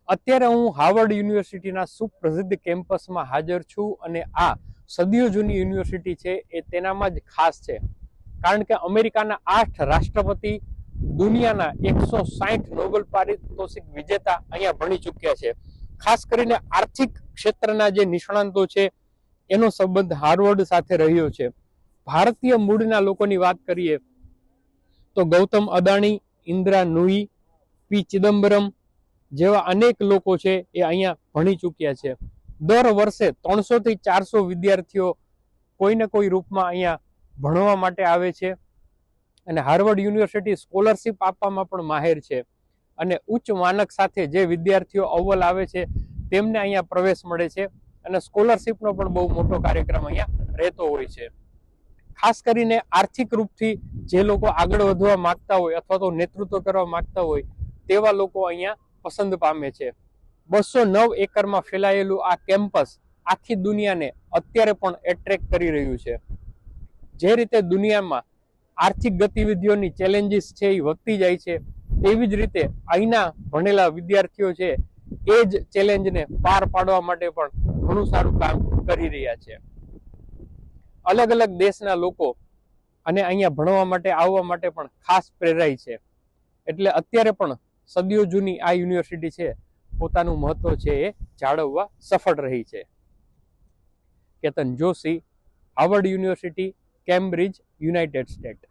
અત્યારે હું હાર્વર્ડ યુનિવર્સિટીના સુપ્રસિદ્ધ કેમ્પસમાં હાજર છું અને આ સદીઓ જૂની યુનિવર્સિટી છે એ તેનામાં જ ખાસ છે, કારણ કે અમેરિકાના 8 રાષ્ટ્રપતિ, દુનિયાના 160 નોબેલ પારિતોષિક વિજેતા અહીંયા ભણી ચૂક્યા છે. ખાસ કરીને આર્થિક ક્ષેત્રના જે નિષ્ણાંતો છે એનો સંબંધ હાર્વર્ડ સાથે રહ્યો છે. ભારતીય મૂળના લોકોની વાત કરીએ તો ગૌતમ અદાણી, ઇન્દિરા નુઈ, પી ચિદમ્બરમ જેવા અનેક લોકો છે એ અહીંયા ભણી ચૂક્યા છે. દર વર્ષે 300 થી 400 વિદ્યાર્થીઓ કોઈને કોઈ રૂપમાં અહીંયા ભણવા માટે આવે છે અને હાર્વર્ડ યુનિવર્સિટી સ્કોલરશિપ આપવામાં પણ માહેર છે અને ઉચ્ચ માનક સાથે જે વિદ્યાર્થીઓ અવ્વલ આવે છે તેમને અહીંયા પ્રવેશ મળે છે અને સ્કોલરશિપનો પણ બહુ મોટો કાર્યક્રમ અહીંયા રહેતો હોય છે. ખાસ કરીને આર્થિક રૂપથી જે લોકો આગળ વધવા માંગતા હોય અથવા તો નેતૃત્વ કરવા માંગતા હોય તેવા લોકો અહીંયા પસંદ પામે છે. 209 એકરમાં ફેલાયેલું આ કેમ્પસ આખી દુનિયાને અત્યારે પણ એટ્રેક્ટ કરી રહ્યું છે. જે રીતે દુનિયામાં આર્થિક ગતિવિધિઓની ચેલેન્જીસ છે એ વધતી જાય છે, તેવી જ રીતે અહીંના ભણેલા વિદ્યાર્થીઓ છે એ જ ચેલેન્જને પાર પાડવા માટે પણ ઘણું સારું કામ કરી રહ્યા છે. અલગ અલગ દેશના લોકો અને અહીંયા ભણવા માટે આવવા માટે પણ ખાસ પ્રેરાય છે. એટલે અત્યારે પણ સદીઓ જૂની આ યુનિવર્સિટી છે પોતાનું મહત્વ છે એ જાળવવા સફળ રહી છે. Ketan Joshi, Harvard university, Cambridge, United state.